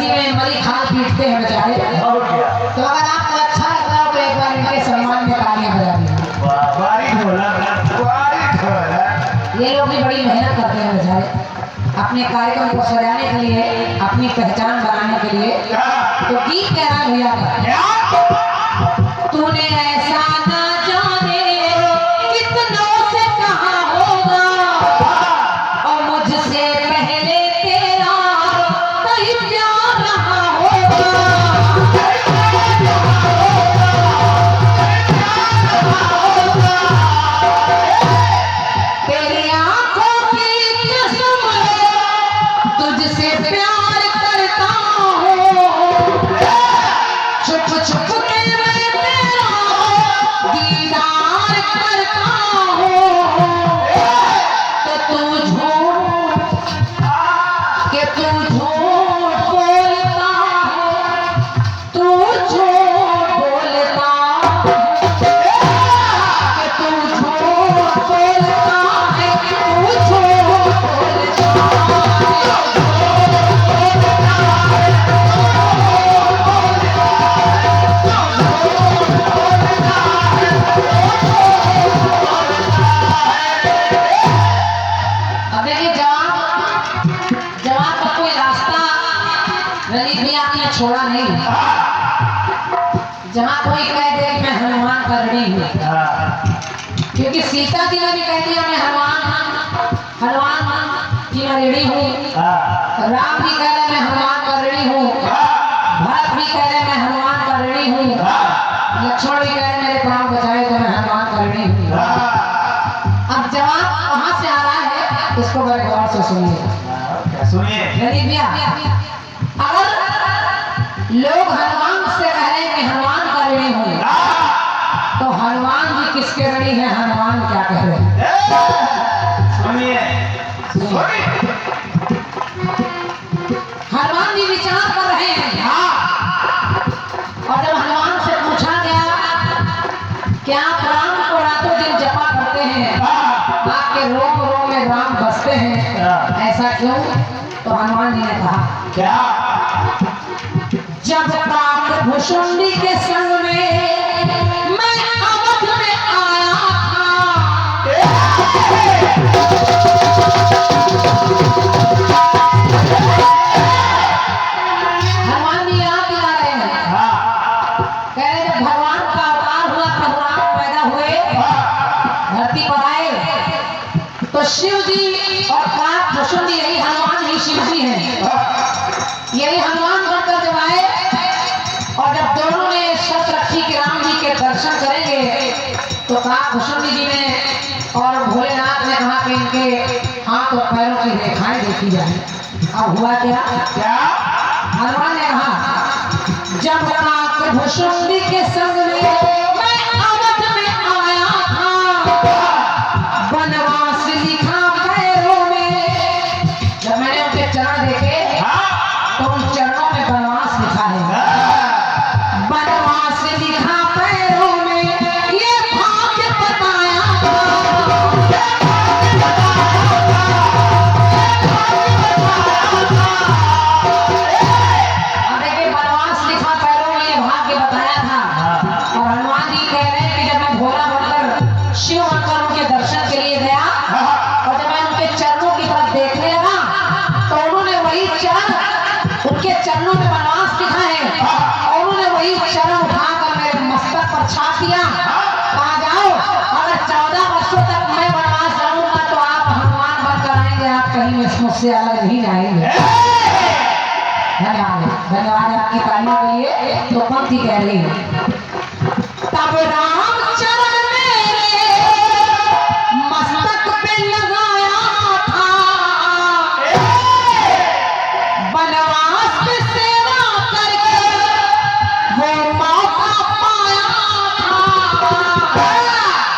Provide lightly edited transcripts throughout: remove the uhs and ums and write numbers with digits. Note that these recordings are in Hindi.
गली में मरी खाल पीटते हैं बेचारे। तो अगर आपको अच्छा लग रहा हो तो एक बार इनके सम्मान में तालियां बजा दीजिए। ये लोग भी बड़ी मेहनत करते हैं बेचारे अपने कार्यक्रम को सजाने के लिए, अपनी पहचान बनाने के लिए। तो गीत कह रहा भैया तूने ऐसा ना जाने कितनों से कहा होगा और मुझसे पहले तेरा कहीं प्यार रहा होगा। तेरी आंखों की कसम तुझसे प्यार करता हूँ, छुप छुप के मैं तेरा दीदार करता हूँ। तो तू झूठ बोलता है, तू झूठ बोलता कि तू झूठ बोलता है, तू झूठ बोलता छोड़ा नहीं। जहाँ कोई कह दे मैं हनुमान का ऋणी हूँ, क्योंकि सीता जी ने भी कह दिया मैं हनुमान की मैं ऋणी हूँ, राम भी कह रहे मैं हनुमान का ऋणी हूँ, भरत भी कह रहे मैं हनुमान का ऋणी हूँ, लक्ष्मण भी कह रहे मेरे प्राण बचाए तो मैं हनुमान का ऋणी हूँ। अब जवाब कहाँ से आ रहा है इसको बड़े गौर से सुनिए। अगर लोग हनुमान से कह रहे हैं कि हनुमान का ऋणी हूँ, तो हनुमान जी किसके ऋणी हैं? हनुमान क्या कह रहे हैं? हनुमान जी विचार कर रहे हैं। और जब हनुमान से पूछा गया क्या आप राम को रातों दिन जपा करते हैं, आपके रोम रोम में राम बसते हैं, ऐसा क्यों? तो हनुमान जी ने कहा क्या? जब तक भुशुंडी के संग में मैं अवध में आया था, हनुमान जी याद दिला रहे हैं। कह रहे जब भगवान का अवतार हुआ, प्रभु पैदा हुए, धरती पर आए, तो शिव जी और काक भुशुंडी यही हनुमान ही शिव जी हैं। यही हनुमान बनकर जब आए और जब दोनों ने शर्त रखी कि राम जी के दर्शन करेंगे, तो काक भुशुंडी जी ने और भोलेनाथ ने कहा कि इनके हाथ और पैरों की रेखाएं देखी जाए। अब हुआ क्या? हनुमान ने कहा जब काक भुशुंडी के संग में मैं अवध में आया था, वनवास लिखा पैरों में। जब मैंने उनके चरण देखे तो उन चरणों में वनवास लिखा है, वनवास लिखा पैरों में, ये भाग्य बताया देखिए वनवास लिखा पैरों में, ये भाग्य बताया था। और हनुमान जी कह रहे हैं कि जब मैं भोला बनकर शिव बनकर उनके दर्शन के लिए गया और जब मैं उनके चरणों की तरफ देखने लगा तो उन्होंने वही चरण, उनके चरणों में वनवास लिखा है और उन्होंने वही चरण उठाकर मेरे मस्तक पर छाप दिया। कहा जाओ अगर 14 वर्षों तक मैं वनवास जाऊंगा तो आप हनुमान बनकर आएंगे, आप कहीं मुझसे अलग नहीं जाएंगे। धन्यवाद आपकी तालियों के लिए। तो पंक्ति कह रही है तब राम चरण मेरे मस्तक पे लगाया था, वनवास में सेवा करके वो मौका पाया था।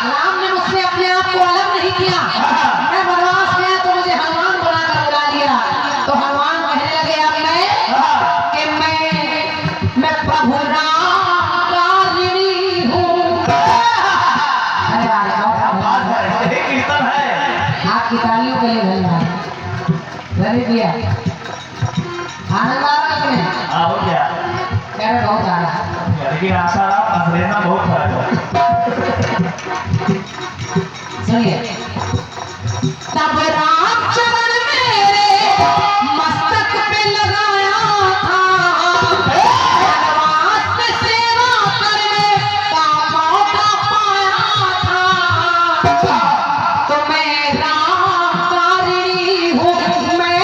राम ने मुझसे अपने आप को अलग नहीं किया, मैं वनवास गया तो मुझे हनुमान बनाकर बुला लिया। तो हनुमान कहने लगे अब मैं प्रभु राम का ऋणी हूँ। लेकिन आसाराम असरेना बहुत फर्क है। सुनिए, तब राम चरण मेरे मस्तक पे लगाया था, वनवास में सेवा करने का मौका पाया था, तो मैं रामकारिणी हूँ, मैं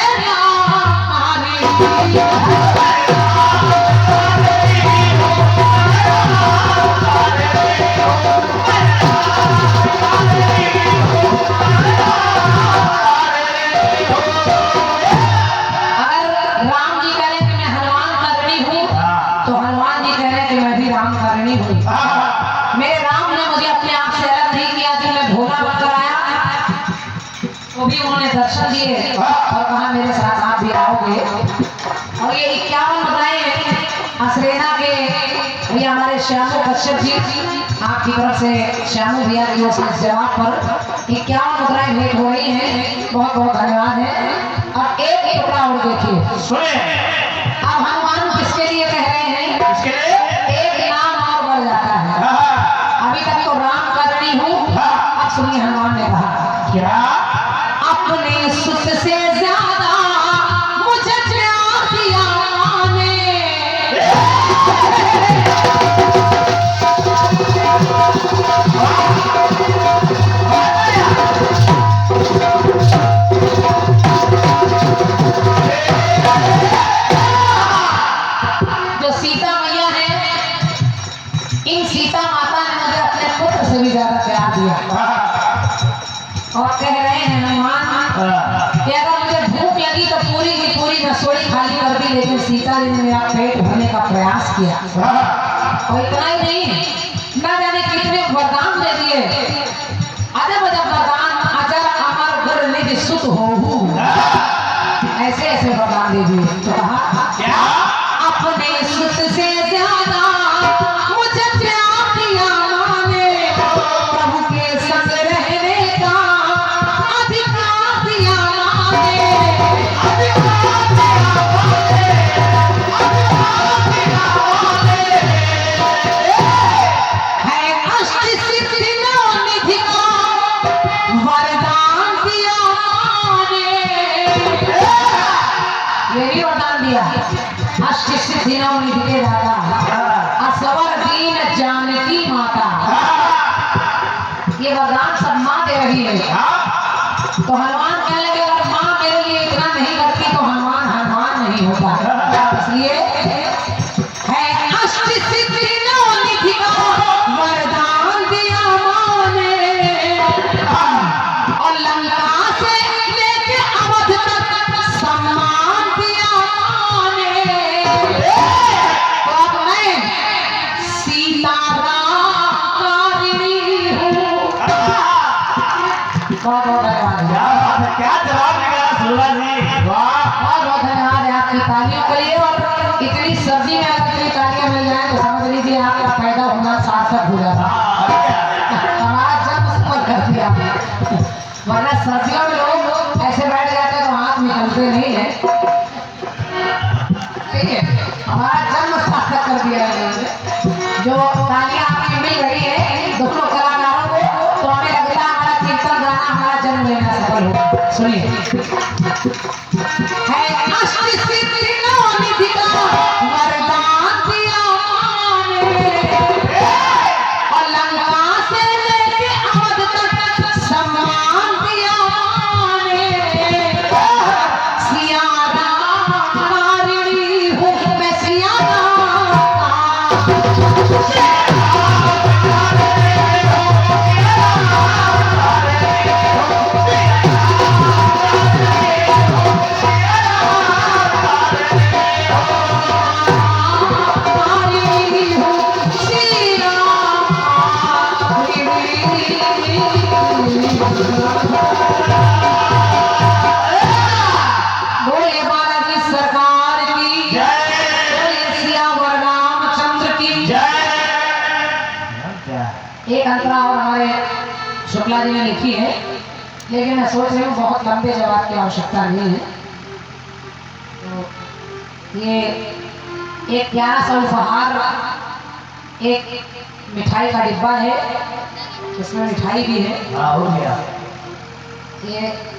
रामकारिणी। मेरे राम ने मुझे अपने आप से अलग नहीं किया कि मैं भोला बनकर आया, तो भी उन्होंने दर्शन दिए और कहा मेरे साथ आप भी आओगे। और ये 51 मुद्राएं असरेना के भैया हमारे श्यामू कश्यप जी आपकी तरफ से श्यामू भैया की ओर से जवाब पर 51 मुद्राएं भेंट हो रही हैं। बहुत बहुत धन्यवाद है। और एक टुकड़ा और देखिए, सुने अब हनुमान किसके लिए कह रहे हैं? इसके लिए एक नाम और बढ़ जाता है। अभी तक तो रामकारिणी हूँ, अब सुनिए हनुमान ने कहा क्या अपने सुत से ज्यादा मुझे प्यार दिया माने। जो सीता मैया है, इन सीता माता ने मुझे अपने पुत्र से भी ज्यादा प्यार दिया। और कह रहे हैं हनुमान कि अगर मुझे भूख लगी तो पूरी की पूरी रसोई खाली कर दी, लेकिन सीता जी ने मेरा पेट भरने का प्रयास किया। और इतना ही नहीं, न जाने कितने वरदान दे दिए। अजब अजब वरदान, अजर अमर गुर निज सुत होहु, ऐसे ऐसे वरदान दे दिए। तो कहा क्या अपने सुत से ज्यादा मुझे प्यार दिया माने, प्रभु के संग रहने का अधिकार दिया माने। है अष्ट सिद्धि नौ निधि का वरदान दिया माने। ये भी वरदान दिया, अष्ट सिद्धि नौ निधि के दाता, असवर दीन जानकी माता। ये वरदान सब माँ दे रही है। तो हनुमान कहने लगे अगर माँ मेरे लिए इतना नहीं करती तो हनुमान हनुमान नहीं होता। इसलिए है अष्ट सिद्धि नौ निधि का वरदान दिया माने, और लंका से लेके अवध तक सम्मान दिया माने। तो अब मैं सीतारामकारिणी हूँ। बहुत बहुत धन्यवाद, क्या जवाब निकला सूरज जी, वाह बहुत बहुत धन्यवाद है आपकी तालियों के लिए। और इतनी सर्दी में अगर इतनी तालियां मिल जाए तो समझ लीजिए आपका पैदा होना सार्थक हो जाता। हमारा जन्म सफल कर दिया आपने। वरना सर्दियों में लोग ऐसे बैठ जाते हैं तो हाथ निकलते नहीं है। ठीक है, हमारा जन्म सार्थक कर दिया है। जो तालियां आपकी मिल रही है दोनों कलाकारों को, तो हमें लगता है हमारा कीर्तन गाना हमारा जन्म लेना सफल होगा। सुनिए, है अष्ट सिद्धि नौ निधि का वरदान दिया माने, और लंका से लेके अवध तक सम्मान दिया माने। सिया रामकारिणी हूँ मैं, सिया बोले बालाजी सरकार की जय, बोले सियावर रामचंद्र की जय। एक अंतरा और हमारे शुक्ला जी ने लिखी है, लेकिन मैं सोच रही हूँ बहुत लंबे जवाब की आवश्यकता नहीं है। तो ये एक प्यारा सा उपहार एक मिठाई का डिब्बा है, इसमें मिठाई भी है। हाँ हो गया। ये